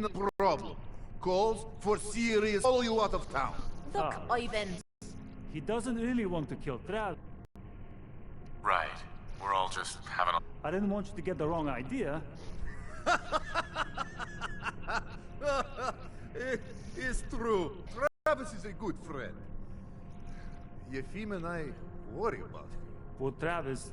the problem. Calls for serious follow you out of town. Look, Ivan. He doesn't really want to kill Trav. Right. We're all just having a... I didn't want you to get the wrong idea. It's true. Travis is a good friend. Yefim and I worry about him. Well, Travis,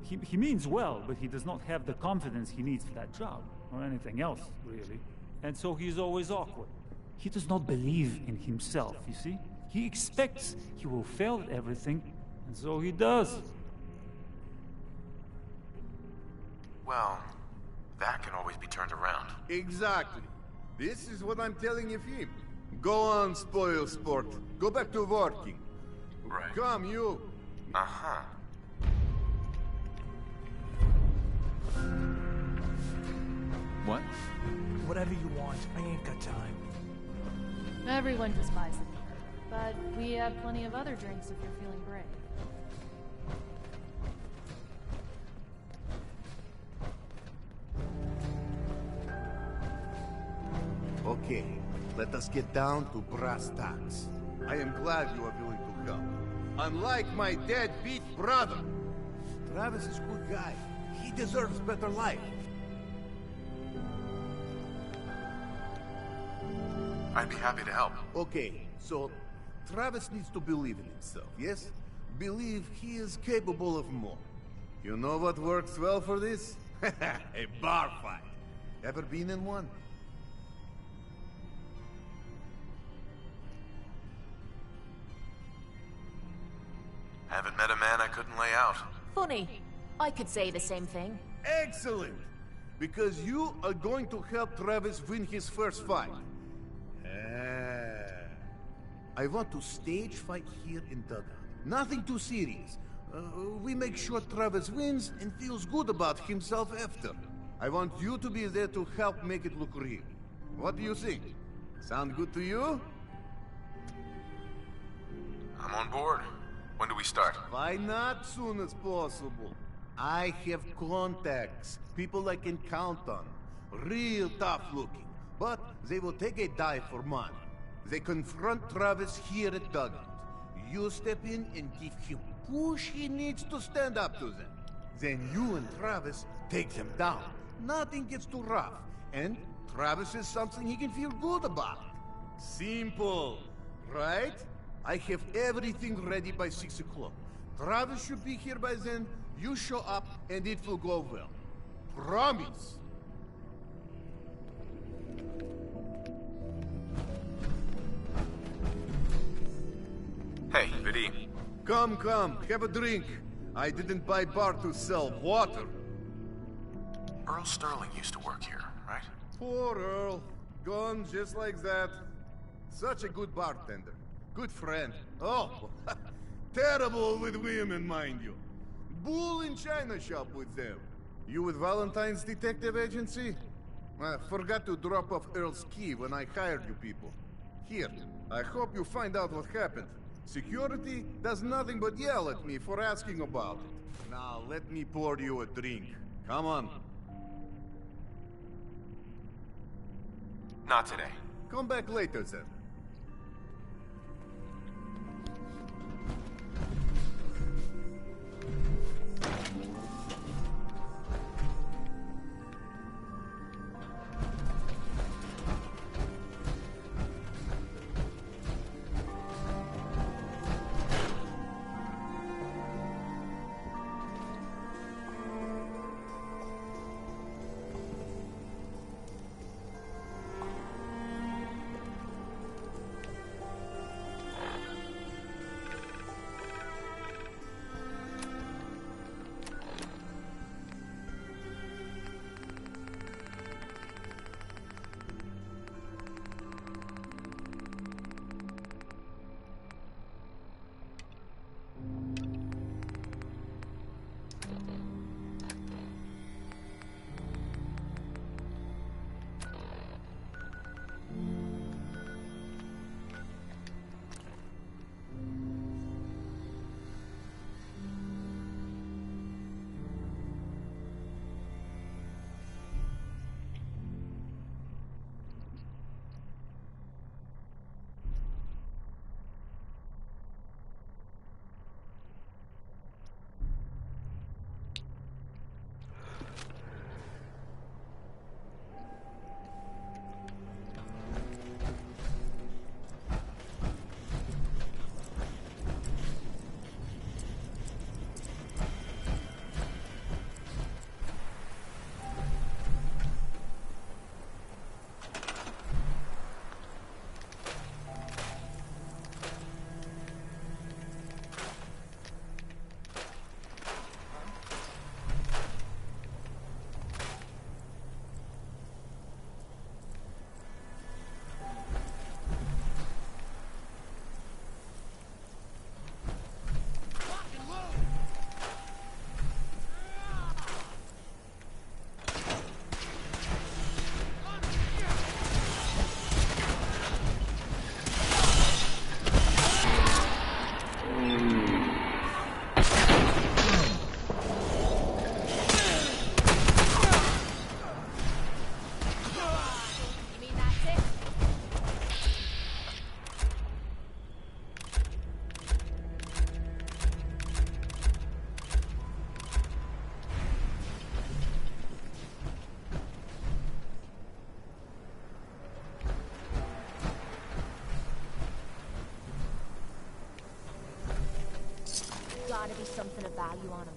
he means well, but he does not have the confidence he needs for that job, or anything else, really. And so he's always awkward. He does not believe in himself, you see? He expects he will fail at everything, and so he does. Well, that can always be turned around. Exactly. This is what I'm telling Yefim. Go on, spoil sport. Go back to working. Right. Come, you. Uh-huh. What? Whatever you want. I ain't got time. Everyone just buys it. But we have plenty of other drinks if you're feeling brave. Okay, let us get down to brass tacks. I am glad you are willing to help. Unlike my deadbeat brother, Travis is a good guy. He deserves better life. I'd be happy to help. Okay, so Travis needs to believe in himself, yes? Believe he is capable of more. You know what works well for this? A bar fight. Ever been in one? Haven't met a man I couldn't lay out. Funny. I could say the same thing. Excellent! Because you are going to help Travis win his first fight. I want to stage fight here in Dugout. Nothing too serious. We make sure Travis wins and feels good about himself after. I want you to be there to help make it look real. What do you think? Sound good to you? I'm on board. When do we start? Why not soon as possible? I have contacts, people I can count on. Real tough looking, but they will take a dive for money. They confront Travis here at Dugout. You step in and give him push he needs to stand up to them. Then you and Travis take them down. Nothing gets too rough, and Travis is something he can feel good about. Simple, right? I have everything ready by 6 o'clock. Travis should be here by then. You show up, and it will go well. Promise. Hey, Vidi. Come, have a drink. I didn't buy bar to sell water. Earl Sterling used to work here, right? Poor Earl. Gone just like that. Such a good bartender. Good friend. Oh, terrible with women, mind you. Bull in China shop with them. You with Valentine's Detective Agency? I forgot to drop off Earl's key when I hired you people. Here, I hope you find out what happened. Security does nothing but yell at me for asking about it. Now, let me pour you a drink. Come on. Not today. Come back later, then. something of value on him.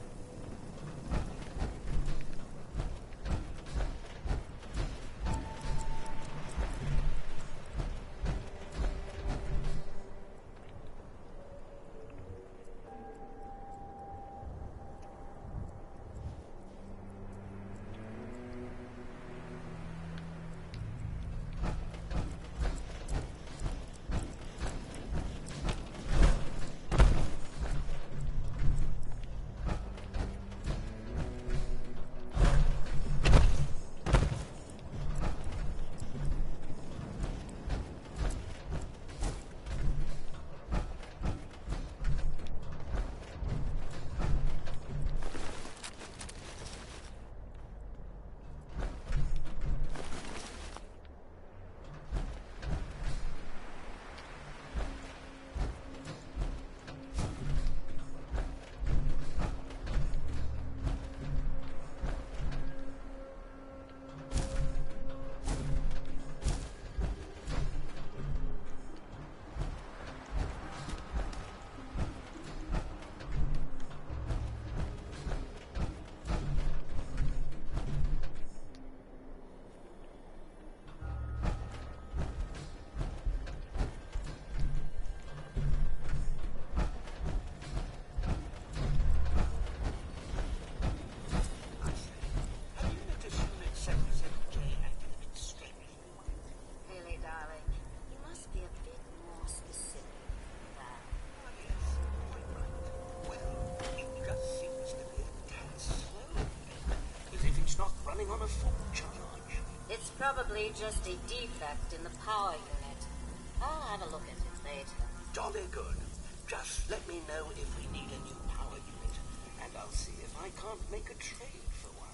On a full charge. It's probably just a defect in the power unit. I'll have a look at it later. Jolly good. Just let me know if we need a new power unit, and I'll see if I can't make a trade for one.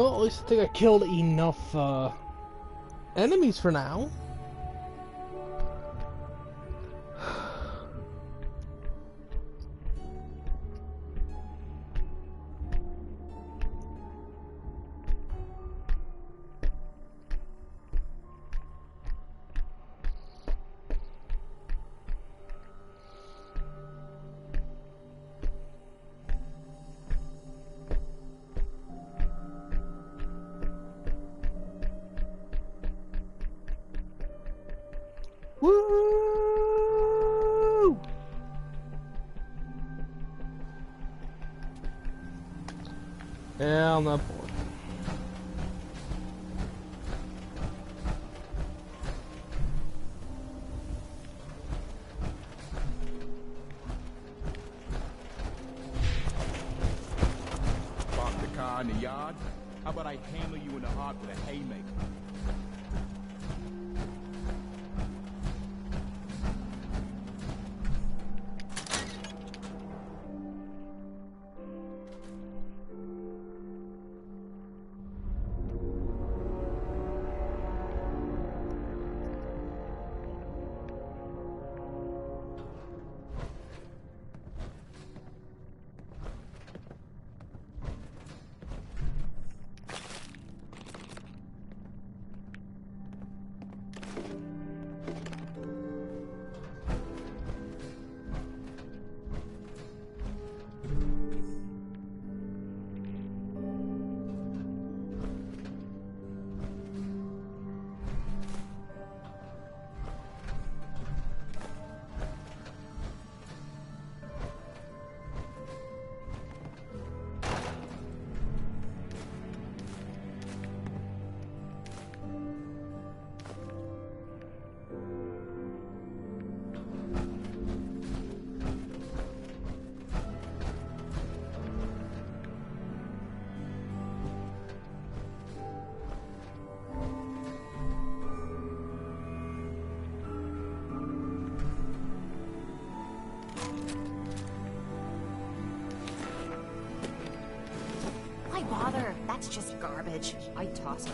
Well, at least I think I killed enough enemies for now. Woo! Yeah, I'm not bored. Park the car in the yard? How about I hammer you in the heart with a haymaker? Why bother? That's just garbage. I'd toss it.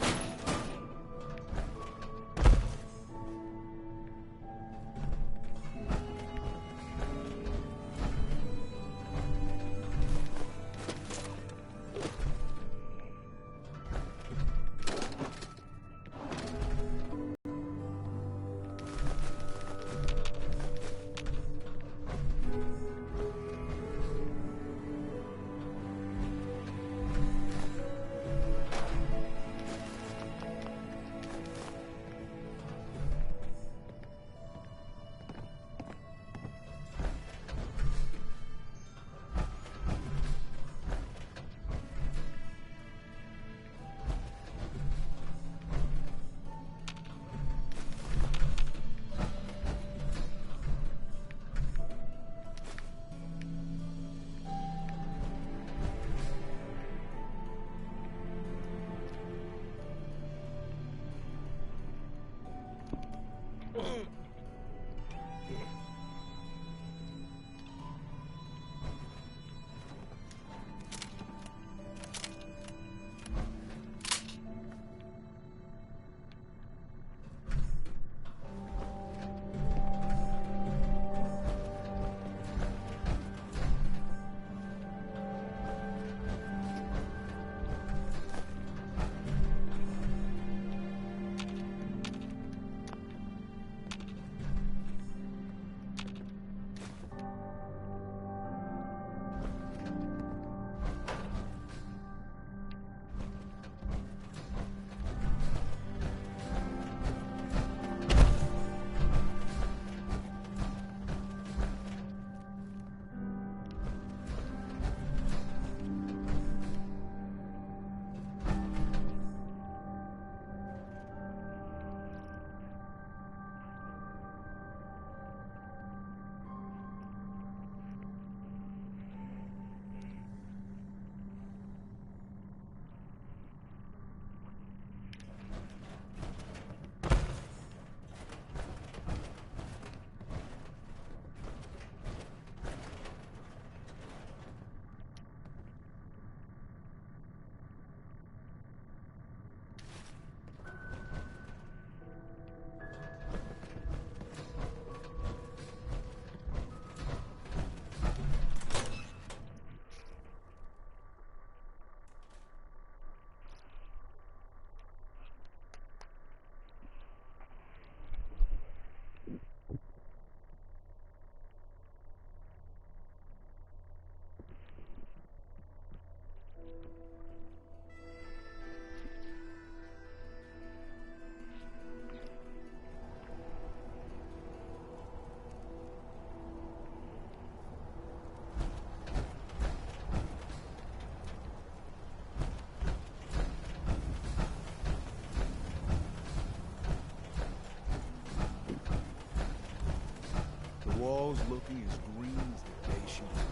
walls looking as green as the day she was.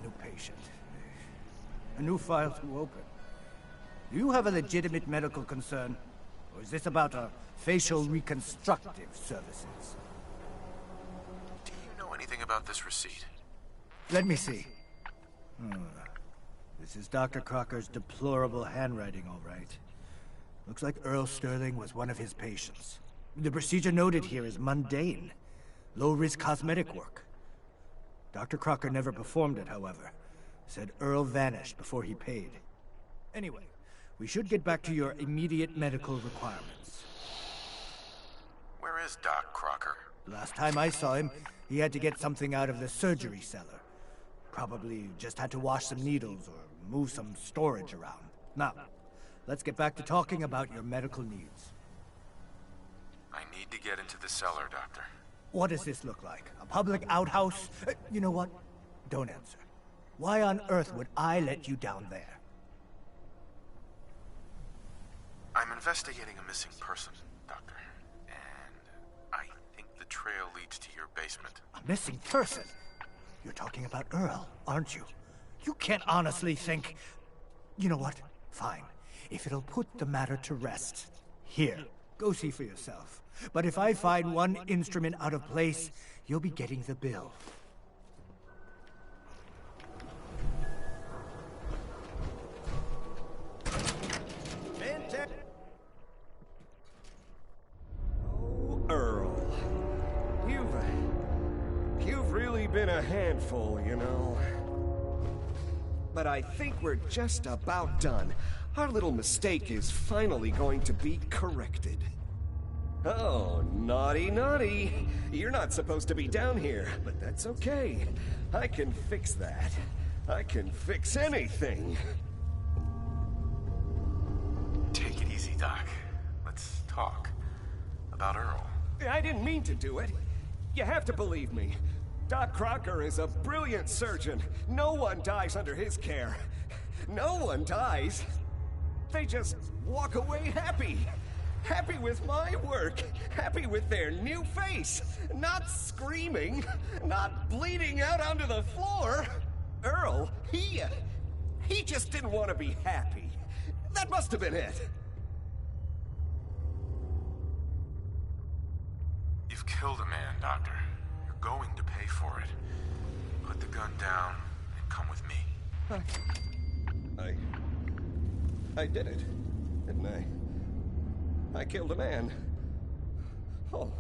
New patient. A new file to open. Do you have a legitimate medical concern? Or is this about a facial reconstructive services? Do you know anything about this receipt? Let me see. This is Dr. Crocker's deplorable handwriting, all right. Looks like Earl Sterling was one of his patients. The procedure noted here is mundane. Low-risk cosmetic work. Dr. Crocker never performed it, however. Said Earl vanished before he paid. Anyway, we should get back to your immediate medical requirements. Where is Doc Crocker? Last time I saw him, he had to get something out of the surgery cellar. Probably just had to wash some needles or move some storage around. Now, let's get back to talking about your medical needs. I need to get into the cellar, Doctor. What does this look like? A public outhouse? You know what? Don't answer. Why on earth would I let you down there? I'm investigating a missing person, Doctor. And I think the trail leads to your basement. A missing person? You're talking about Earl, aren't you? You can't honestly think... You know what? Fine. If it'll put the matter to rest. Here, go see for yourself. But if I find one instrument out of place, you'll be getting the bill. Oh, Earl. You've really been a handful, you know. But I think we're just about done. Our little mistake is finally going to be corrected. Oh, naughty, naughty. You're not supposed to be down here, but that's okay. I can fix that. I can fix anything. Take it easy, Doc. Let's talk about Earl. I didn't mean to do it. You have to believe me. Doc Crocker is a brilliant surgeon. No one dies under his care. No one dies. They just walk away happy. Happy with my work. Happy with their new face. Not screaming. Not bleeding out onto the floor. Earl, he just didn't want to be happy. That must have been it. You've killed a man, Doctor. You're going to pay for it. Put the gun down and come with me. I did it, didn't I? I killed a man. Oh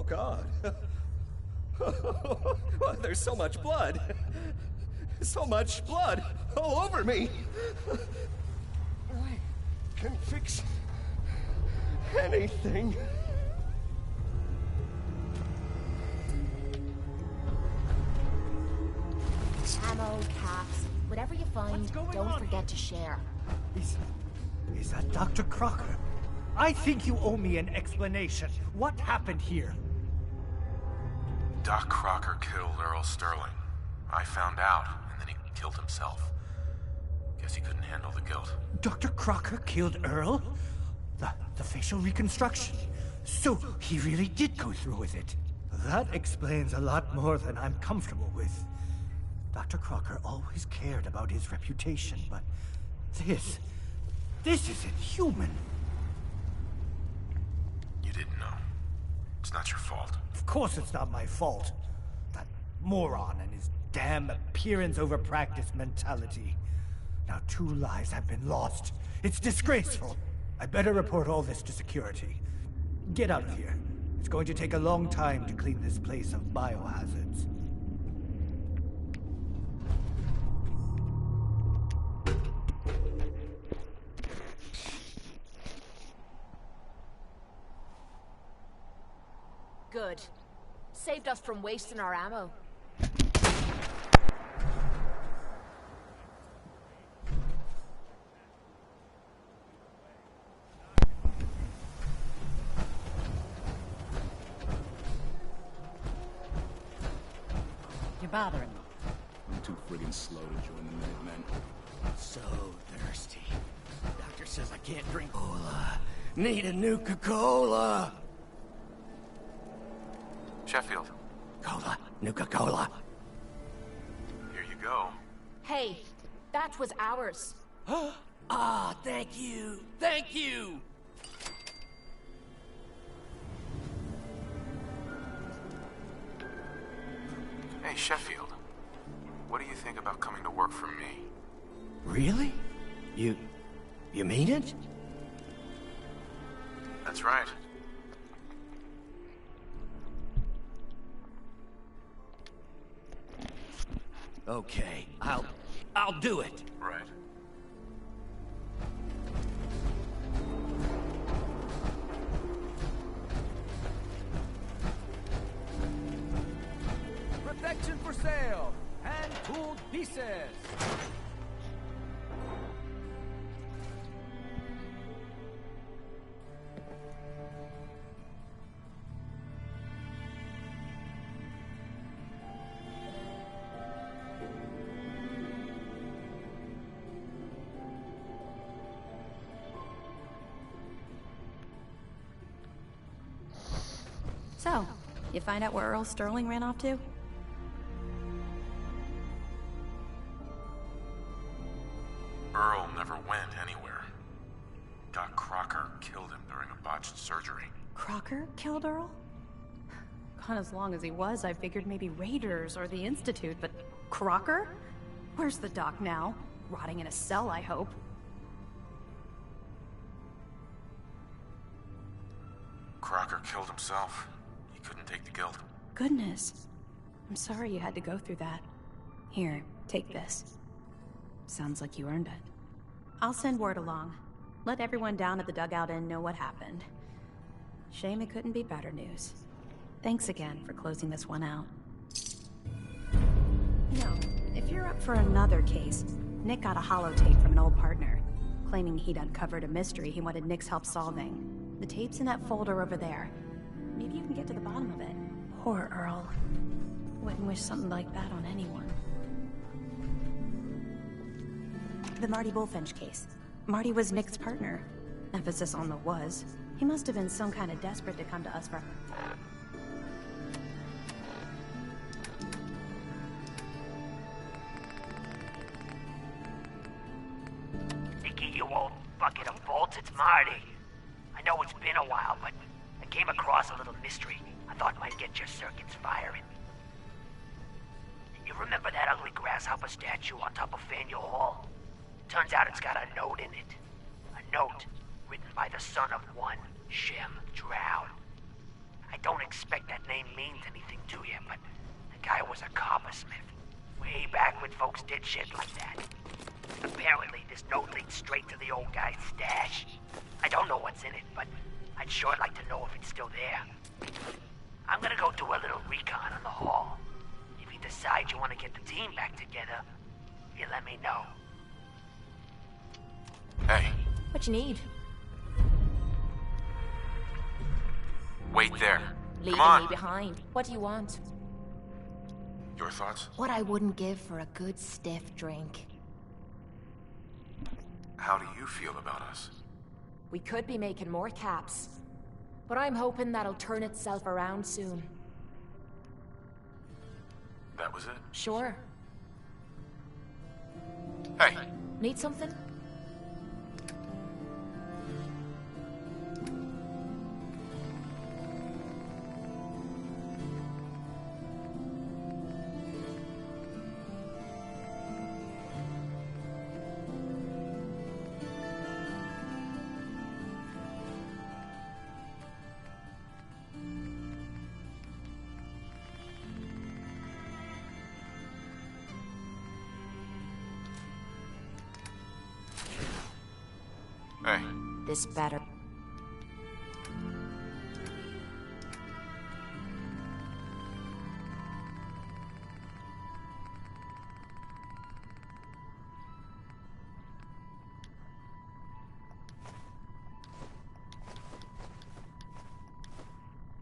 God. Well, there's so much blood. So much blood all over me. I can fix anything. Ammo, caps, whatever you find, don't forget to share. Is that Dr. Crocker? I think you owe me an explanation. What happened here? Doc Crocker killed Earl Sterling. I found out, and then he killed himself. Guess he couldn't handle the guilt. Dr. Crocker killed Earl? The facial reconstruction. So he really did go through with it. That explains a lot more than I'm comfortable with. Dr. Crocker always cared about his reputation, but this isn't human. You didn't know. It's not your fault. Of course it's not my fault. That moron and his damn appearance over practice mentality. Now 2 lives have been lost. It's disgraceful. I better report all this to security. Get out of here. It's going to take a long time to clean this place of biohazards. Good. Saved us from wasting our ammo. You're bothering me. I'm too friggin' slow to join the Minutemen. So thirsty. Doctor says I can't drink cola. Need a Nuka-Cola. Sheffield. Cola. Nuka-Cola. Here you go. Hey, that was ours. Ah, thank you. Thank you. Hey, Sheffield. What do you think about coming to work for me? Really? You mean it? That's right. Okay, I'll do it. Right. Protection for sale! Hand-tooled pieces! So, you find out where Earl Sterling ran off to? Earl never went anywhere. Doc Crocker killed him during a botched surgery. Crocker killed Earl? Gone as long as he was, I figured maybe Raiders or the Institute, but Crocker? Where's the doc now? Rotting in a cell, I hope. Crocker killed himself. He couldn't take the guilt. Goodness. I'm sorry you had to go through that. Here, take this. Sounds like you earned it. I'll send word along. Let everyone down at the Dugout Inn know what happened. Shame it couldn't be better news. Thanks again for closing this one out. You know, if you're up for another case, Nick got a holotape from an old partner, claiming he'd uncovered a mystery he wanted Nick's help solving. The tape's in that folder over there. Maybe you can get to the bottom of it. Poor Earl. Wouldn't wish something like that on anyone. The Marty Bullfinch case. Marty was Nick's partner. Emphasis on the was. He must have been some kind of desperate to come to us for... Nicky, you old bucket of bolts, it's Marty. I know it's been a while, but I came across a little mystery I thought might get your circuits firing. You remember that ugly grasshopper statue on top of Faneuil Hall? Turns out it's got a note in it. A note written by the son of one Shem Drow. I don't expect that name means anything to you, but the guy was a coppersmith. Way back when folks did shit like that. Apparently, this note leads straight to the old guy's stash. I don't know what's in it, but I'd sure like to know if it's still there. I'm gonna go do a little recon on the hall. If you decide you want to get the team back together, you let me know. Hey. What you need? Wait there. Leaving Come on. me behind. What do you want? Your thoughts? What I wouldn't give for a good stiff drink. How do you feel about us? We could be making more caps. But I'm hoping that'll turn itself around soon. That was it? Sure. Hey. Need something? Hey. This better.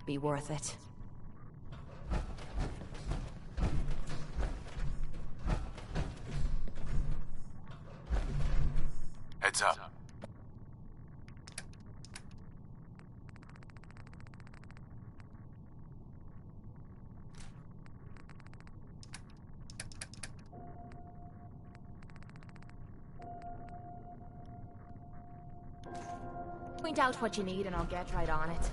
Be worth it. Heads up. point out what you need and I'll get right on it.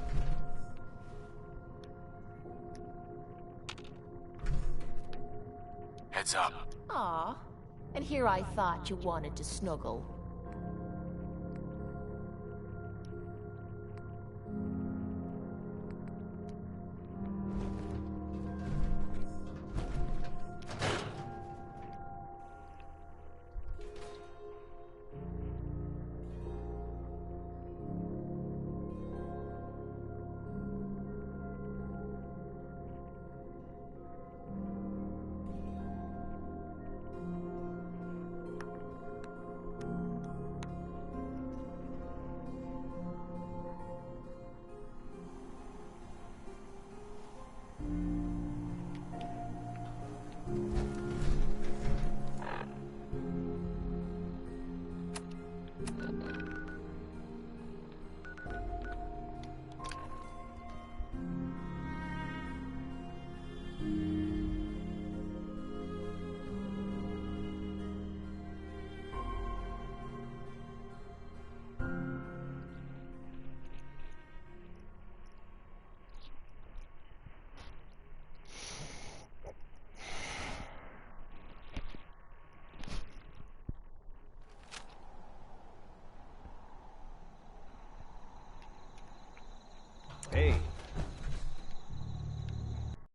Heads up. Aw. And here I thought you wanted to snuggle.